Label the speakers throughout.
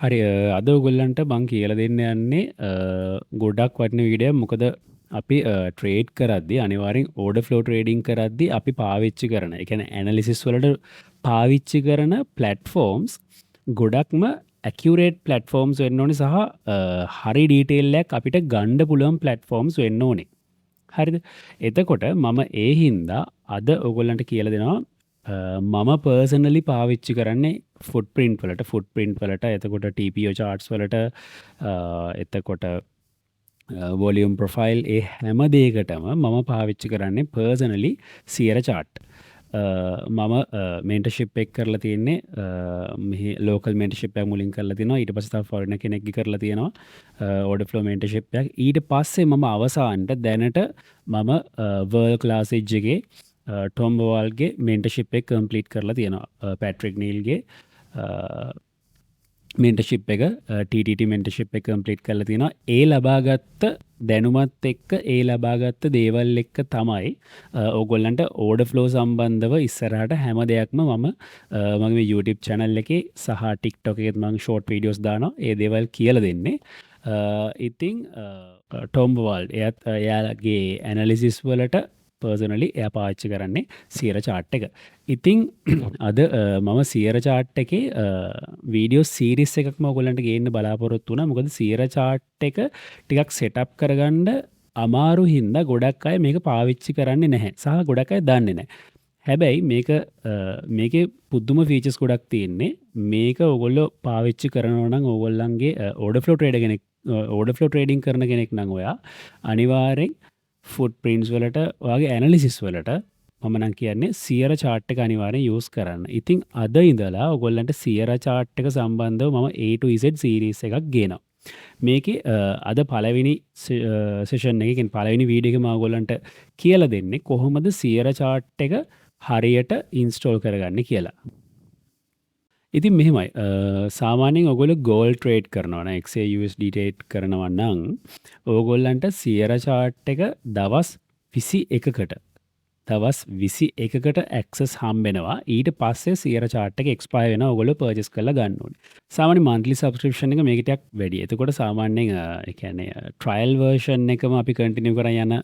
Speaker 1: හරි අද ඔයගොල්ලන්ට මං කියලා දෙන්න යන්නේ ගොඩක් වටින වීඩියෝ. මොකද අපි ට්‍රේඩ් කරද්දී අනිවාර්යෙන් ඕඩර් ෆ්ලෝ ට්‍රේඩින් කරද්දී අපි පාවිච්චි කරන, ඒ කියන්නේ ඇනලිසිස් වලට පාවිච්චි කරන ප්ලැට්ෆෝම්ස් ගොඩක්ම ඇකියුරේට් ප්ලැට්ෆෝම්ස් වෙන්න ඕනේ සහ හරි ඩීටේල් එකක් අපිට ගන්න පුළුවන් ප්ලැට්ෆෝම්ස් වෙන්න ඕනේ. හරිද? එතකොට මම ඒ හින්දා අද ඔයගොල්ලන්ට කියලා දෙනවා මම පර්සනලි පාවිච්චි කරන්නේ ෆුට් ප්‍රින්ට් වලට, එතකොට TPO චාර්ට්ස් වලට, එතකොට වොලියුම් ප්‍රොෆයිල්, ඒ හැම දෙයකටම මම පාවිච්චි කරන්නේ පර්සනලි සියර චාට්. මම මෙන්ටර්ෂිප් එක කරලා තියෙන්නේ මෙහි ලෝකල් මෙන්ටර්ෂිප් එකක් මුලින් කරලා තිනවා. ඊට පස්සේ තව ෆොරිනර් කෙනෙක්ගේ කරලා තියෙනවා ඕඩර් ෆ්ලෝ මෙන්ටර්ෂිප් එකක්. ඊට පස්සේ මම අවසානට දැනට මම වර්ල්ඩ් ක්ලාස් එජ් එකේ ටොම් බෝවල්ගේ මෙන්ටර්ෂිප් එක කම්ප්ලීට් කරලා තියෙනවා. පැට්‍රික් නීල්ගේ මෙන්ටර්ෂිප් එක TTT මෙන්ටර්ෂිප් එක කම්ප්ලීට් කරලා තියෙනවා. ඒ ලබාගත්ත දැනුමත් එක්ක, ඒ ලබාගත්ත දේවල් එක්ක තමයි ඕගොල්ලන්ට ඕඩර් ෆ්ලෝ සම්බන්ධව ඉස්සරහට හැම දෙයක්ම මම මගේ YouTube channel එකේ සහ TikTok එකෙත් මම ෂෝට් වීඩියෝස් දානවා. ඒ දේවල් කියලා දෙන්නේ. ඉතින් ටොම් බෝවල් එයාගේ ඇනලිසිස් වලට පර්සනලි එයා පාවිච්චි කරන්නේ සියර චාට් එක. ඉතින් අද මම සියර චාට් එකේ වීඩියෝ සීරීස් එකක්ම ඔයගොල්ලන්ට ගේන්න බලාපොරොත්තු වුණා. මොකද සියර චාට් එක ටිකක් සෙටප් කරගන්න අමාරු හින්දා ගොඩක් අය මේක පාවිච්චි කරන්නේ නැහැ. සහ ගොඩක් අය දන්නේ නැහැ. හැබැයි මේකේ පුදුම ෆීචර්ස් ගොඩක් තියෙන්නේ. මේක ඔයගොල්ලෝ පාවිච්චි කරනවා නම් ඔයගොල්ලන්ගේ ඕඩර් ෆ්ලෝ ට්‍රේඩර් කෙනෙක්, ඕඩර් ෆ්ලෝ ට්‍රේඩින් කරන කෙනෙක් නම් ඔයා අනිවාර්යෙන් ෆුට් ප්‍රින්ට්ස් වලට වගේ ඇනලිසිස් වලට මම නම් කියන්නේ සියර චාට් එක අනිවාර්යෙන් යූස් කරන්න. ඉතින් අද ඉඳලා ඔයගොල්ලන්ට සියර චාට් එක සම්බන්ධව මම A to Z සීරීස් එකක් ගේනවා. මේකේ අද පළවෙනි සෙෂන් එකකින් පළවෙනි වීඩියෝ එකේ මම ඔයගොල්ලන්ට කියලා දෙන්නේ කොහොමද සියර චාට් එක හරියට ඉන්ස්ටෝල් කරගන්නේ කියලා. ඉතින් මෙහෙමයි, සාමාන්‍යයෙන් ඔයගොල්ලෝ ගෝල් ට්‍රේඩ් කරනවා නම් XAUSD ට්‍රේඩ් කරනවා නම් ඕගොල්ලන්ට සියර චාට් එක දවස් 21කට ඇක්සස් හම්බෙනවා. ඊට පස්සේ සියර චාට් එක එක්ස්පයර් වෙනවා. ඔයගොල්ලෝ පර්චේස් කරලා ගන්න ඕනේ. සාමාන්‍ය මන්ත්ලි සබ්ස්ක්‍රිප්ෂන් එක මේක ටිකක් වැඩි. එතකොට සාමාන්‍යයෙන් ඒ කියන්නේ ට්‍රයල් වර්ෂන් එකම අපි කන්ටිනියු කරන් යන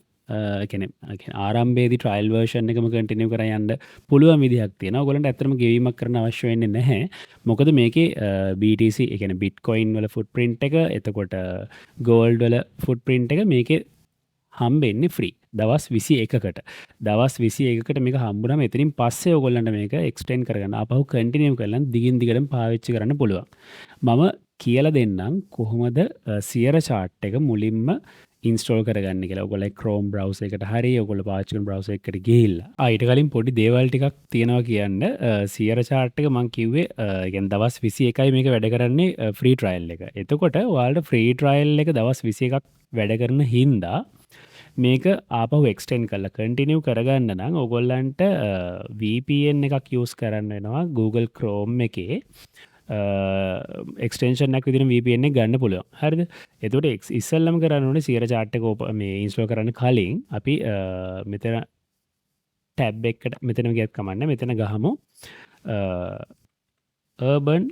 Speaker 1: ආරම්භයේදී ට්‍රයල් වර්ෂන් එකම කන්ටිනියු කරන් යන්න පුළුවන් විදිහක් තියෙනවා. ඔයගොල්ලන්ට ඇත්තටම ගෙවීමක් කරන්න අවශ්‍ය වෙන්නේ නැහැ. මොකද මේකේ BTC, ඒ කියන්නේ බිට්කොයින් වල ෆුට් ප්‍රින්ට් එක, එතකොට ගෝල්ඩ් වල ෆුට් ප්‍රින්ට් එක මේකේ හම්බෙන්නේ ෆ්‍රී. දවස් 21කට. දවස් 21කට මේක හම්බුනම එතනින් පස්සේ ඔයගොල්ලන්ට මේක එක්ස්ටෙන්ඩ් කරගන්න, ආපහු කන්ටිනියු කරලා දිගින් දිගටම පාවිච්චි කරන්න පුළුවන්. මම කියලා දෙන්නම් කොහොමද සියර චාට් එක මුලින්ම ඉන්ස්ටෝල් කරගන්න කියලා. ඔයගොල්ලෝ Chrome browser එකට හරි ඔයගොල්ලෝ පාවිච්චි කරන browser එකකට ගිහිල්ලා ඊට කලින් පොඩි දේවල් ටිකක් තියෙනවා කියන්න. සියර chart එක මම කිව්වේ ඒ කියන්නේ දවස් 21යි මේක වැඩ කරන්නේ ෆ්‍රී ට්‍රයල් එක. එතකොට ඔයාලට ෆ්‍රී ට්‍රයල් එක දවස් 21ක් වැඩ කරන හින්දා මේක ආපහු එක්ස්ටෙන්ඩ් කරලා කන්ටිනියු කරගන්න නම් ඔයගොල්ලන්ට VPN එකක් යූස් කරන්න වෙනවා. Google Chrome එකේ එක්ස්ටෙන්ෂන් එකක් විදිහට VPN එක ගන්න පුළුවන්. හරිද? එතකොට ඉස්සෙල්ලම කරන්න ඕනේ සියර chart එක මේ ඉන්ස්ටෝල් කරන්න කලින් අපි මෙතන ටැබ් එකකට මෙතන ගියත් කමන්නේ. මෙතන ගහමු urban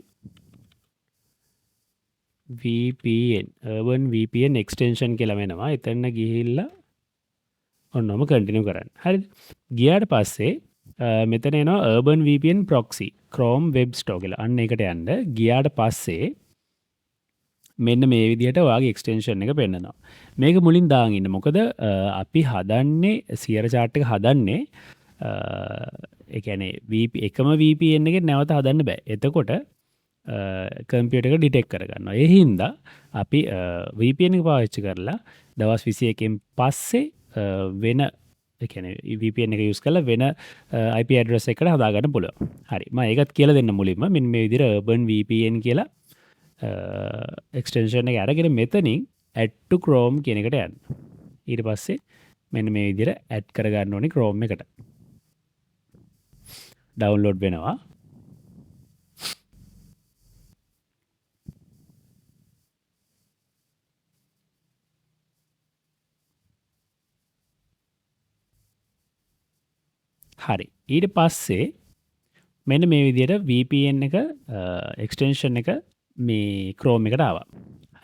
Speaker 1: VPN extension කියලා වෙනවා. එතන ගිහිල්ලා ඔන්නම කන්ටිනියු කරන්න. හරිද? ගියාට පස්සේ මෙතන එනවා urban VPN proxy Chrome web store කියලා. අන්න ඒකට යන්න. ගියාට පස්සේ මෙන්න මේ විදිහට ඔයාගේ එක්ස්ටෙන්ෂන් එක පෙන්නනවා. මේක මුලින් දාන් ඉන්න. මොකද අපි හදන්නේ සියර chart එක හදන්නේ ඒ කියන්නේ එකම VPN එකෙන් නැවත හදන්න බෑ. එතකොට කම්පියුටර් එක ඩිටෙක්ට් කරගන්නවා. ඒ හින්දා අපි VPN එක පාවිච්චි කරලා දවස් 21කින් පස්සේ වෙන ඒ කියන්නේ VPN එක යූස් කරලා වෙන IP address එකකට හදාගන්න පුළුවන්. හරි. මම ඒකත් කියලා දෙන්න මුලින්ම. මෙන්න මේ විදිහට urban VPN කියලා එක්ස්ටෙන්ෂන් එක අරගෙන මෙතනින් add to Chrome කියන එකට යන්න. ඊට පස්සේ මෙන්න මේ විදිහට add කරගන්න ඕනේ Chrome එකට. ඩවුන්ලෝඩ් වෙනවා. හරි. ඊට පස්සේ මෙන්න මේ විදිහට VPN එක එක්ස්ටෙන්ෂන් එක මේ ක්‍රෝම් එකට ආවා.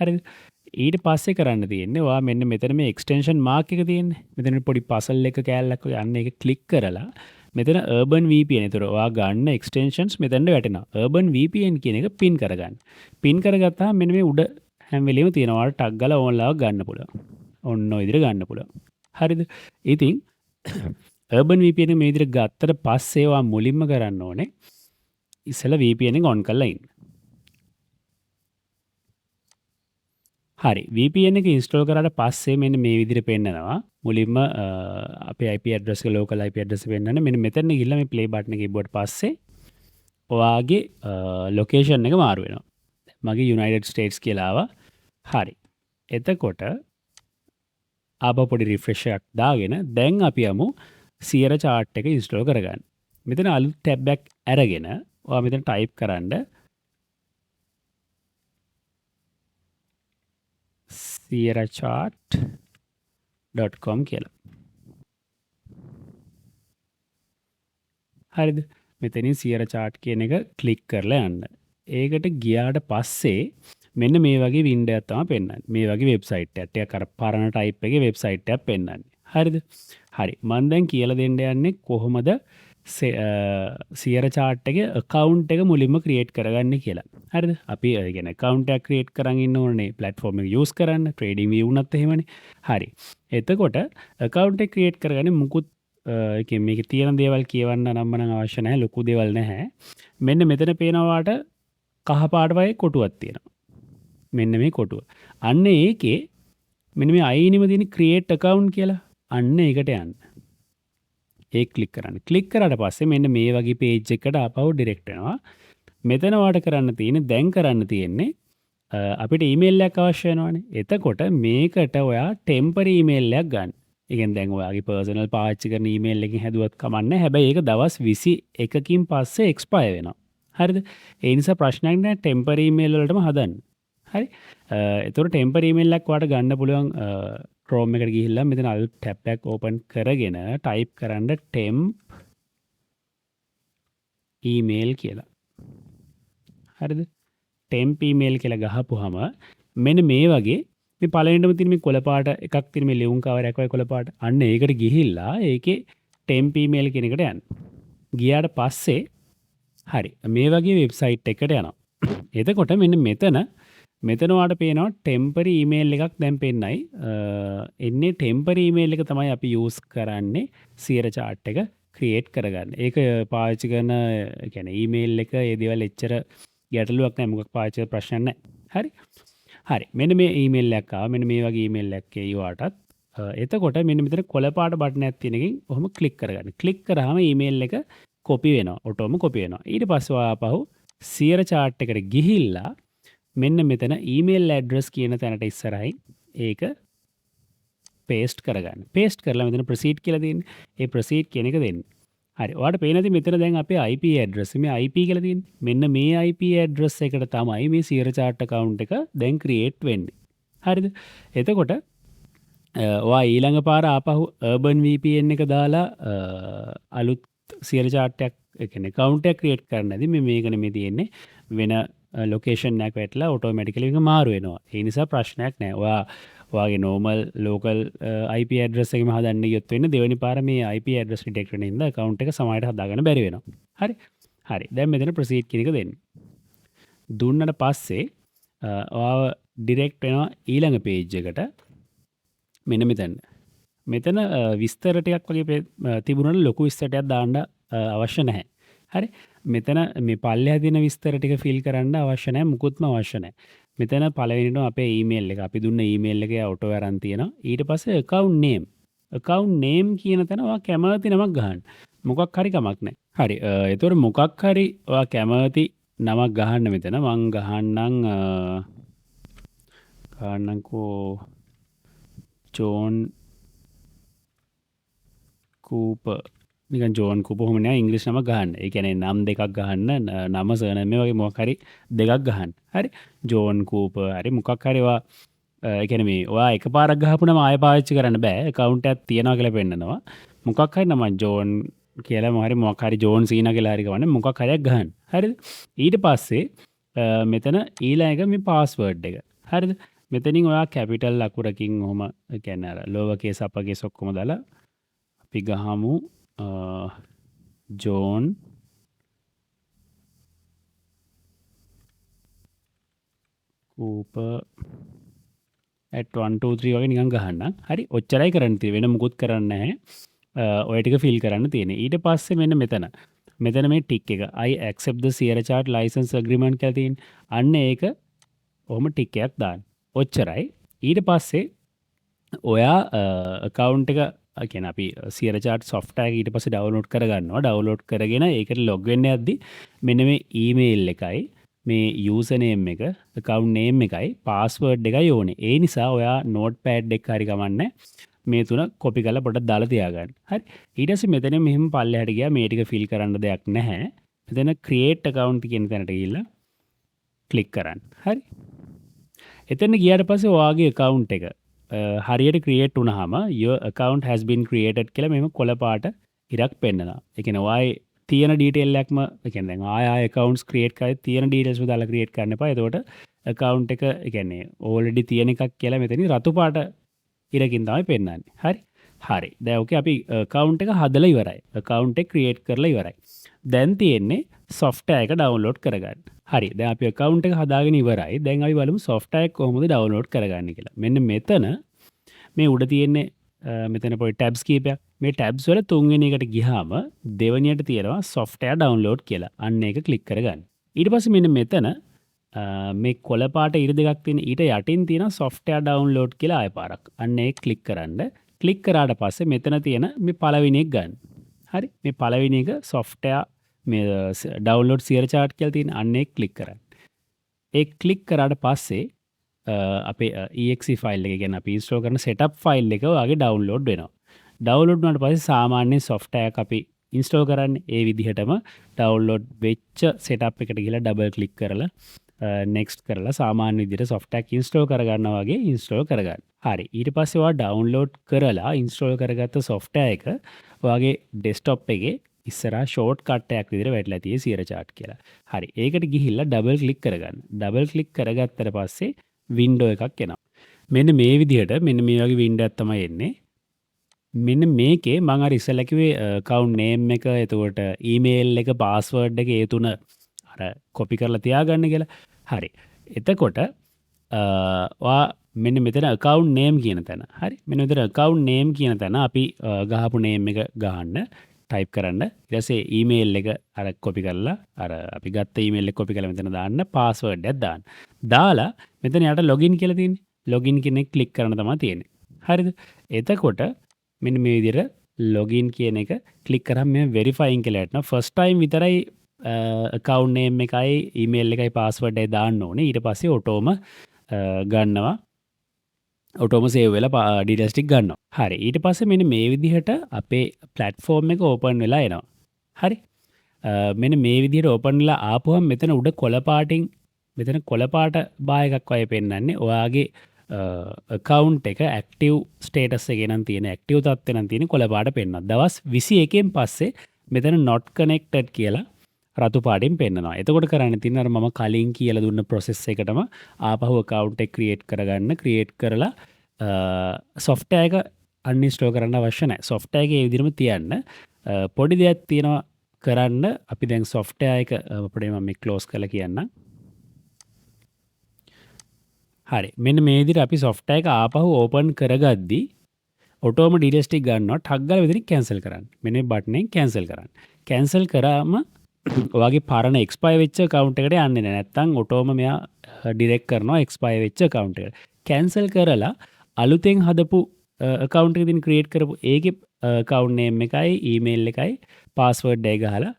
Speaker 1: හරිද? ඊට පස්සේ කරන්න තියෙන්නේ ඔයා මෙන්න මෙතන මේ එක්ස්ටෙන්ෂන් මාක් එක තියෙන්නේ. මෙතන පොඩි පසල් එක කෑල්ලක් වගේ අන්න ඒක ක්ලික් කරලා මෙතන Urban VPN. ඒතර ඔයා ගන්න එක්ස්ටෙන්ෂන්ස් මෙතනට වැටෙනවා. Urban VPN කියන එක පින් කරගන්න. පින් කරගත්තාම මෙන්න මේ උඩ හැම වෙලෙම තියෙනවා. ඔයාලට ටග් ගාලා ඕන්ලාවක් ගන්න පුළුවන්. ඔන්න ඔය විදිහට ගන්න පුළුවන්. හරිද? ඉතින් Urban VPN එක මේ විදිහට ගත්තට පස්සේ ඔයා මුලින්ම කරන්න ඕනේ ඉස්සෙල්ලා VPN එක ඔන් කරලා ඉන්න. හරි VPN එක ඉන්ස්ටෝල් කරාට පස්සේ මෙන්න මේ විදිහට පෙන්නනවා. මුලින්ම අපේ IP address එක local IP address එක පෙන්නන්නේ. මෙන්න මෙතන ගිහිල්ලා මේ play button එක ඉබ්බුවට පස්සේ ඔයාගේ location එක මාරු වෙනවා. මගේ United States කියලා ආවා. හරි. එතකොට ආපහු පොඩි refresh එකක් දාගෙන දැන් අපි යමු Sierra chart එක ඉන්ස්ටෝල් කරගන්න. මෙතන අලුත් tab එකක් අරගෙන ඔයා මෙතන type කරන්න sierrachart.com කියලා. හරිද? මෙතනින් Sierra chart කියන එක ක්ලික් කරලා යන්න. ඒකට ගියාට පස්සේ මෙන්න මේ වගේ වින්ඩෝ එකක් තමයි පෙන්වන්නේ. මේ වගේ වෙබ්සයිට් එකක්. ටිකක් අර පරණ ටයිප් එකේ වෙබ්සයිට් එකක් පෙන්වන්නේ. හරිද? හරි. මම දැන් කියලා දෙන්න යන්නේ කොහොමද Sierra chart එකේ account එක මුලින්ම create කරගන්නේ කියලා. හරිද? අපි يعني account එකක් create කරන් ඉන්න ඕනේ platform එක use කරන්න. trading view උනත් එහෙමනේ. හරි. එතකොට account එක create කරගන්නේ මුකුත් මේකේ තියෙන දේවල් කියවන්න නම් මනම් අවශ්‍ය නැහැ. ලොකු දේවල් නැහැ. මෙන්න මෙතන පේනවාට කහ පාට වගේ කොටුවක් තියෙනවා. මෙන්න මේ කොටුව. අන්න ඒකේ මෙන්න මේ අයිනෙම තියෙන create account කියලා. අන්න ඒකට යන්න. ඒක ක්ලික් කරන්න. ක්ලික් කරාට පස්සේ මෙන්න මේ වගේ page එකකට ආපහු direct වෙනවා. මෙතන වාට කරන්න තියෙන්නේ දැන් කරන්න තියෙන්නේ අපිට email එකක් අවශ්‍ය වෙනවානේ. එතකොට මේකට ඔයා temporary email එකක් ගන්න. ඒ කියන්නේ දැන් ඔයාගේ personal පාවිච්චි කරන email එකකින් හැදුවත් කමක් නැහැ. හැබැයි ඒක දවස් 21කින් පස්සේ expire වෙනවා. හරිද? ඒ නිසා ප්‍රශ්නයක් නැහැ temporary email වලටම හදන්න. හරි? එතකොට temporary email එකක් ඔයාට ගන්න පුළුවන් Chrome එකට ගිහිල්ලා මෙතන අලුත් tab එකක් open කරගෙන type කරන්න temp email කියලා. හරිද? temp email කියලා ගහපුවාම මෙන්න මේ වගේ මේ පළවෙනිම තියෙන මේ කොළ පාට එකක් තියෙන මේ ලියුම් කවරයක් වගේ කොළ පාට. අන්න ඒකට ගිහිල්ලා ඒකේ temp email කියන එකට යන්න. ගියාට පස්සේ හරි මේ වගේ වෙබ්සයිට් එකකට යනවා. එතකොට මෙන්න මෙතන ඔයාලට පේනවා temporary email එකක් දැන් පෙන්නයි. එන්නේ temporary email එක තමයි අපි use කරන්නේ Sierra chart එක create කරගන්න. ඒක පාවිච්චි කරන කියන්නේ email එක ඒ දේවල් එච්චර ගැටලුවක් නැහැ. මොකක් පාවිච්චි කරලා ප්‍රශ්නයක් නැහැ. හරි. හරි. මෙන්න මේ email එකක් ආවා. මෙන්න මේ වගේ email එකක් එයිවාටත්. එතකොට මෙන්න මෙතන කොළ පාට බටන් එකක් තියෙන එකකින් ඔහොම click කරගන්න. click කරාම email එක copy වෙනවා. ඔටෝම copy වෙනවා. ඊට පස්සේ ආපහු Sierra chart එකට ගිහිල්ලා මෙන්න මෙතන email address කියන තැනට ඉස්සරහින් ඒක paste කරගන්න. paste කරලා මෙතන proceed කියලා දෙන්න. ඒ proceed කියන එක දෙන්න. හරි. ඔයාලට පේනද මෙතන දැන් අපේ IP address මේ IP කියලා තියෙන්නේ. මෙන්න මේ IP address එකට තමයි මේ Sierra chart account එක දැන් create වෙන්නේ. හරිද? එතකොට ඔයා ඊළඟ පාර ආපහු Urban VPN එක දාලා අලුත් Sierra chart එකක් ඒ කියන්නේ account එකක් create කරන්නදී මේක නෙමෙයි තියෙන්නේ වෙන ලොකේෂන් එකක් වැටලා ඔටෝමැටිකලි එක මාරු වෙනවා. ඒ නිසා ප්‍රශ්නයක් නැහැ. ඔයාගේ normal local IP address එකම හදන්න ගියොත් වෙන්නේ දෙවෙනි පාර මේ IP address detect වෙන ඉඳලා account එක සමහරට හදාගන්න බැරි වෙනවා. හරි. හරි. දැන් මෙතන proceed කියන එක දෙන්න. දුන්නට පස්සේ ඔයාව direct වෙනවා ඊළඟ page එකට. මෙන්න මෙතන. මෙතන විස්තර ටිකක් වගේ තිබුණාට ලොකු විස්තරයක් දාන්න අවශ්‍ය නැහැ. හරි. මෙතන මේ පල්ලෙහා තියෙන විස්තර ටික ෆිල් කරන්න අවශ්‍ය නැහැ. මුකුත්ම අවශ්‍ය නැහැ. මෙතන පළවෙනිට අපේ ඊමේල් එක අපි දුන්න ඊමේල් එකේ auto අරන් තියෙනවා. ඊට පස්සේ account name කියන තැන ඔයා කැමති නමක් ගහන්න. මොකක් හරි කමක් නැහැ. හරි. එතකොට මොකක් හරි ඔයා කැමති නමක් ගහන්න මෙතන. මං ගහන්නම්කෝ ජෝන් කූපර් නිකන් ජෝන් කූපර් කොහොම නෑ ඉංග්‍රීසි නම ගහන්න. ඒ කියන්නේ නම් දෙකක් ගහන්න නම සර්නේම් මේ වගේ මොකක් හරි දෙකක් ගහන්න. හරි. ජෝන් කූපර් හරි මොකක් හරි ඔයා ඒ කියන්නේ මේ ඔයා එකපාරක් ගහපුනම ආයෙ පාවිච්චි කරන්න බෑ. account එකක් තියනවා කියලා පෙන්නනවා. මොකක් හරි නම ජෝන් කියලා මොකක් හරි ජෝන් සීනා කියලා හරි ගවන්න මොකක් හරියක් ගහන්න. හරිද? ඊට පස්සේ මෙතන ඊළඟ එක මේ පාස්වර්ඩ් එක. හරිද? මෙතනින් ඔයා කැපිටල් අකුරකින් ඔහොම කියන්නේ අර ලෝවර් කේස් අපර් කේස් ඔක්කොම දාලා අපි ගහමු ජෝන් කූපර් at 1 2 3 වගේ නිකන් ගහන්න. හරි ඔච්චරයි කරන්න තියෙන්නේ. වෙන මුකුත් කරන්න නැහැ. ඔය ටික ෆිල් කරන්න තියෙන්නේ. ඊට පස්සේ මෙන්න මෙතන මේ ටික් එක I accept the Sierra Chart license agreement කියලා තියෙන්නේ. අන්න ඒක ඔහොම ටික් එකක් දාන්න. ඔච්චරයි. ඊට පස්සේ ඔයා account එක කියන අපි Sierra Chart software එක ඊට පස්සේ download කරගන්නවා. download කරගෙන ඒකට log වෙන්න යද්දි මෙන්න මේ email එකයි මේ user name එක account name එකයි password එකයි ඕනේ. ඒ නිසා ඔයා notepad එක හරි ගමන්නේ මේ තුන කොපි කරලා පොඩ්ඩක් දාලා තියාගන්න. හරි. ඊට පස්සේ මෙතන මෙහෙම පල්ලෙහාට ගියා මේ ටික fill කරන්න දෙයක් නැහැ. මෙතන create account කියන තැනට ගිහිල්ලා click කරන්න. හරි. එතන ගියාට පස්සේ ඔයාගේ account එක හරියට ක්‍රියේට් වුණාම your account has been created කියලා මෙහෙම කොළ පාට ඉරක් පෙන්නනවා. ඒ කියන්නේ ඔයාගේ තියෙන ඩීටේල් එකක්ම ඒ කියන්නේ දැන් ආය accounts create කරලා තියෙන details දාලා create කරන්න එපා. එතකොට account එක ඒ කියන්නේ already තියෙන එකක් කියලා මෙතනින් රතු පාට ඉරකින් තමයි පෙන්නන්නේ. හරි. හරි. දැන් ඕකේ අපි account එක හදලා ඉවරයි. account එක create කරලා ඉවරයි. දැන් තියෙන්නේ software එක download කරගන්න. හරි. දැන් අපි account එක හදාගෙන ඉවරයි. දැන් අපි බලමු software එක කොහොමද download කරගන්නේ කියලා. මෙන්න මෙතන මේ උඩ තියෙන්නේ මෙතන පොඩි tabs කීපයක්. මේ tabs වල තුන්වෙනි එකට ගියාම දෙවෙනියට තියෙනවා software download කියලා. අන්න ඒක click කරගන්න. ඊට පස්සේ මෙන්න මෙතන මේ කොළ පාට ඉර දෙකක් තියෙන ඊට යටින් තියෙන software download කියලා ආය පාරක්. අන්න ඒක click කරන්න. click කරාට පස්සේ මෙතන තියෙන මේ පළවෙනි එක ගන්න. හරි. මේ පළවෙනි එක software මේ download Sierra Chart කියලා තියෙන අන්න ඒක click කරන්න. ඒ click කරාට පස්සේ අපේ exe file එක ගැන අපි install කරන setup file එක ඔයාගේ download වෙනවා. download වුණාට පස්සේ සාමාන්‍ය software එක අපි install කරන්නේ ඒ විදිහටම download වෙච්ච setup එකට ගිහලා double click කරලා next කරලා සාමාන්‍ය විදිහට software එක install කරගන්නවා වගේ install කරගන්න. හරි. ඊට පස්සේ ඔයා download කරලා install කරගත්ත software එක ඔයාගේ desktop එකේ ඉස්සරහා shortcut එකක් විදිහට වැටලා තියෙයි Sierra Chart කියලා. හරි. ඒකට ගිහිල්ලා double click කරගන්න. double click කරගත්තට පස්සේ window එකක් එනවා. මෙන්න මේ විදිහට මෙන්න මේ වගේ window එකක් තමයි එන්නේ. මෙන්න මේකේ මම අර ඉස්සෙල්ලා කිව්වේ account name එක එතකොට email එක password එක ඒ තුන අර copy කරලා තියාගන්න කියලා. හරි. එතකොට ඔයා මෙන්න මෙතන account name කියන තැන. හරි. මෙන්න මෙතන account name කියන තැන අපි ගහපු name එක ගහන්න type කරන්න. ඊට පස්සේ email එක අර copy කරලා අර අපි ගත්ත email එක copy කරලා මෙතන දාන්න password එකක් දාන්න. දාලා මෙතන යට login කියලා තියෙන්නේ. login කියන එක click කරන්න තමයි තියෙන්නේ. හරිද? එතකොට මෙන්න මේ විදිහට login කියන එක click කරාම මේ verifying කියලා යටනවා. first time විතරයි account name එකයි email එකයි password එකයි දාන්න ඕනේ. ඊට පස්සේ ඔටෝම ගන්නවා. ඔටෝම සේව් වෙලා details ටික ගන්නවා. හරි. ඊට පස්සේ මෙන්න මේ විදිහට අපේ platform එක open වෙලා එනවා. හරි. මෙන්න මේ විදිහට open වෙලා ආපුවම මෙතන උඩ කොළ පාටින් මෙතන කොළ පාට බාය එකක් වගේ පෙන්වන්නේ. ඔයාගේ account එක active status එකේ නම් තියෙන active තත්ත්වේ නම් තියෙන කොළ පාට පෙන්වනවා. දවස් 21න් පස්සේ මෙතන not connected කියලා රතු පාටින් පෙන්නනවා. එතකොට කරන්න තියෙන අර මම කලින් කියලා දුන්න process එකටම ආපහු account එක create කරගන්න. create කරලා software එක uninstall කරන්න අවශ්‍ය නැහැ. software එක ඒ විදිහටම තියන්න. පොඩි දෙයක් තියෙනවා කරන්න. අපි දැන් software එක අපිට මම close කරලා කියන්නම්. හරි. මෙන්න මේ විදිහට අපි software එක ආපහු open කරගද්දී ඔටෝම details ටික ගන්නවා. ටක් ගාලා මෙතනින් cancel කරන්න. මෙන්න මේ button එකෙන් cancel කරන්න. cancel කරාම ඔයාගේ පරණ expire වෙච්ච account එකට යන්නේ නැහැ. නැත්තම් ඔටෝම මෙයා direct කරනවා expire වෙච්ච account එකට. cancel කරලා අලුතෙන් හදපු account එකකින් create කරපු ඒකේ account name එකයි email එකයි password එක ගහලා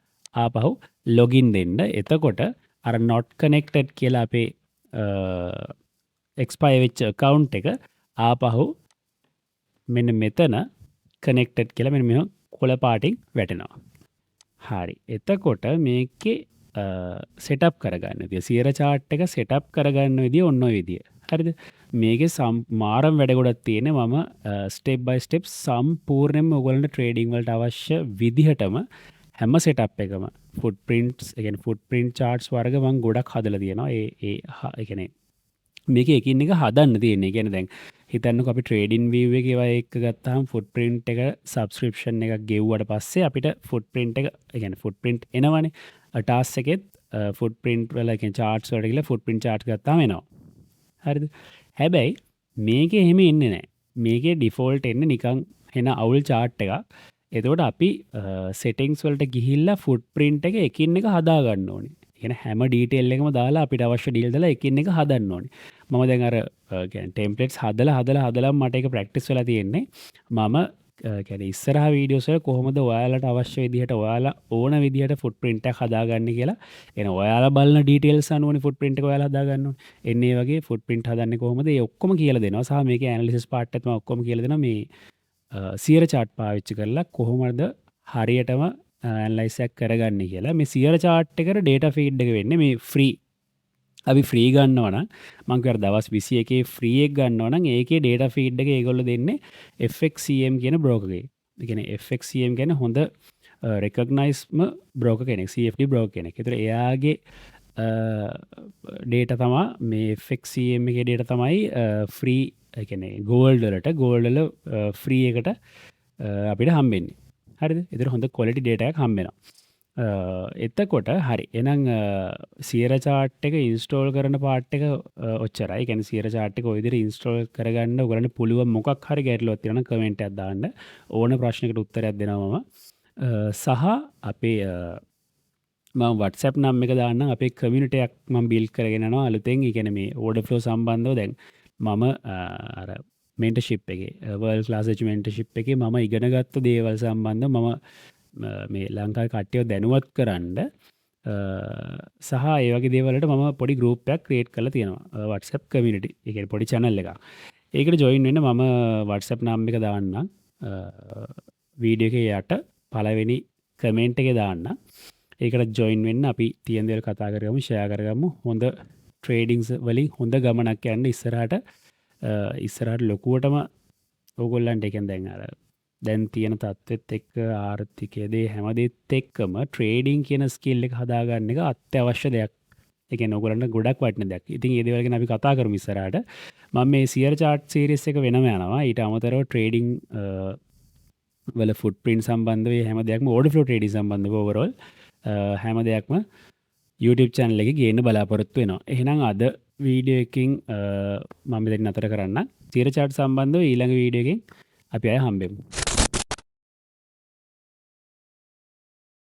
Speaker 1: ආපහු login දෙන්න. එතකොට අර not connected කියලා අපේ expire වෙච්ච account එක ආපහු මෙන්න මෙතන connected කියලා මෙන්න මෙහෙම කොළ පාටින් වැටෙනවා. හරි. එතකොට මේකේ setup කරගන්න විදිය Sierra chart එක setup කරගන්න විදිය ඔන්න ඔය විදිය. හරිද? මේකේ මාරම් වැඩ ගොඩක් තියෙනවා. මම step by step සම්පූර්ණයෙන්ම ඔයගොල්ලන්ට trading වලට අවශ්‍ය විදිහටම හැම setup එකම ෆුට් පින්ට්ස් එකන ෆුට් පින්ට් චාර්ට්ස් වර්ග මං ගොඩක් හදල තියෙනවා එකන මේක එකින් එක හදන්න තියෙන්නේ ගැන දැන් හිතන්න අපි ට්‍රේඩින් වීව එක ඒවා එක ගත්තාම් ෆුට් පින්ට් එක සබස්ක්‍රපෂන් එක ගෙව්වට පස්සේ අපිට ෆුට් පින්ට් එක ගැන ෆුට් පින්ට් එනවනේ ටාස් එකෙත් ෆුට් පින්ට් වල චාර්ට්ස් වලට කියලා ෆුට් පින්ට් චාර්ට් ගත්තාම එනවා හරිද හැබැයි මේක එහෙම එන්නේ නැහැ මේකේ ඩිෆෝල්ට් එන්නේ නිකන් එන අවුල් චාර්ට් එකක් එතකොට අපි සෙටිංස් වලට ගිහිල්ලා ෆුට් පින්ට් එක එකින් එක හදා ගන්න ඕනේ එන හැම ඩීටේල් එකම දාලා අපිට අවශ්‍ය ඩීල් දාලා එකින් එක හදන්න ඕනේ මම දැන් අර ටෙම්ප්ලේට්ස් හදලා මට ඒක ප්‍රැක්ටිස් වෙලා තියෙන්නේ මම කියන්නේ ඉස්සරහ වීඩියෝස් වල කොහොමද ඔයාලට අවශ්‍ය විදිහට ඔයාලා ඕන විදිහට ෆුට් ප්‍රින්ට් එකක් හදාගන්න කියලා එන ඔයාලා බලන ඩීටේල්ස් අනුවනේ ෆුට් ප්‍රින්ට් එක ඔයාලා හදාගන්න ඕනේ එන්නේ ඒ වගේ ෆුට් ප්‍රින්ට් හදන්නේ කොහොමද ඒ ඔක්කොම කියලා දෙනවා සහ මේකේ ඇනලිසිස් පාර්ට් එකත් මම ඔක්කොම කියලා දෙනවා මේ සියර චාට් පාවිච්චි කරලා කොහොමද හරියටම ඇනලයිසයක් කරගන්න කියලා මේ සියර චාට් එකට ඩේටා ෆීඩ් එක වෙන්නේ මේ ෆ්‍රී අපි ෆ්‍රී ගන්නවන මංකර දවස් 21 ෆ්‍රී එක ගන්නවනම් ඒකේ ඩේටා ෆීඩ් එක ඒගොල්ලෝ දෙන්නේ FXCM කියන බ්‍රෝකර්ගේ. ඒ කියන්නේ FXCM කියන්නේ හොඳ රෙකග්නයිස්ම බ්‍රෝකර් කෙනෙක් CFD බ්‍රෝකර් කෙනෙක්. ඒතර එයාගේ ඩේටා තමයි මේ FXCM එකේ ඩේටා තමයි ෆ්‍රී ඒ කියන්නේ ගෝල්ඩ් වල ෆ්‍රී එකට අපිට හම්බෙන්නේ. හරිද? ඒතර හොඳ ක්වොලිටි ඩේටා එකක් හම්බෙනවා. එතකොට හරි එනම් සියර චාට් එක ඉන්ස්ටෝල් කරන පාට් එක ඔච්චරයි ගැන සියර චාට් එක ඔය විදිහට ඉන්ස්ටෝල් කරගන්න ඔයගලන්ට පුළුවන් මොකක් හරි ගැටලුවක් තියෙනවා නම් කමෙන්ට් එකක් දාන්න ඕන ප්‍රශ්නයකට උත්තරයක් දෙනවා මම සහ අපේ මම WhatsApp නම් එක දාන්නම් අපේ කමියුනිටි එකක් මම බිල්ඩ් කරගෙන යනවා අලුතෙන් ඒ කියන්නේ මේ ඕඩර් ෆ්ලෝ සම්බන්ධව දැන් මම අර මෙන්ටර්ෂිප් එකේ වර්ල්ඩ් ක්ලාස් මෙන්ටර්ෂිප් එකේ මම ඉගෙනගත්ත දේවල් සම්බන්ධව මම මේ ලංකාවේ කට්ටියව දැනුවත් කරන්න සහ ඒ වගේ දේවල්වලට මම පොඩි ගෲප් එකක් ක්‍රියේට් කරලා තියෙනවා WhatsApp community. ඒ කියන්නේ පොඩි channel එකක්. ඒකට join වෙන්න මම WhatsApp නම් එක දාන්නම්. වීඩියෝ එකේ යට පළවෙනි කමෙන්ට් එකේ දාන්න. ඒකට join වෙන්න අපි තියෙන දේවල් කතා කරගමු, share කරගමු. හොඳ tradings වලින් හොඳ ගමනක් යන්න ඉස්සරහට ලොකුවටම ඕගොල්ලන්ට එකෙන් දැන් තියෙන තත්ත්වෙත් එක්ක ආර්ථිකයේදී හැමදේත් එක්කම ට්‍රේඩින් කියන ස්කිල් එක හදාගන්න එක අත්‍යවශ්‍ය දෙයක්. ඒ කියන්නේ ඕගොල්ලන්ට ගොඩක් වටින දෙයක්. ඉතින් ඒ දේවල් ගැන අපි කතා කරමු ඉස්සරහට. මම මේ සියර් chart series එක වෙනම යනවා. ඊට අමතරව ට්‍රේඩින් වල ෆුට්ප්‍රින්ට් සම්බන්ධව හැම දෙයක්ම order flow trading සම්බන්ධව overall හැම දෙයක්ම YouTube channel එකේ ගේන්න බලාපොරොත්තු වෙනවා. එහෙනම් අද වීඩියෝ එකකින් මම මෙතන නතර කරන්න. සියර් chart සම්බන්ධව ඊළඟ වීඩියෝ එකකින් අපි ආයෙ හම්බෙමු.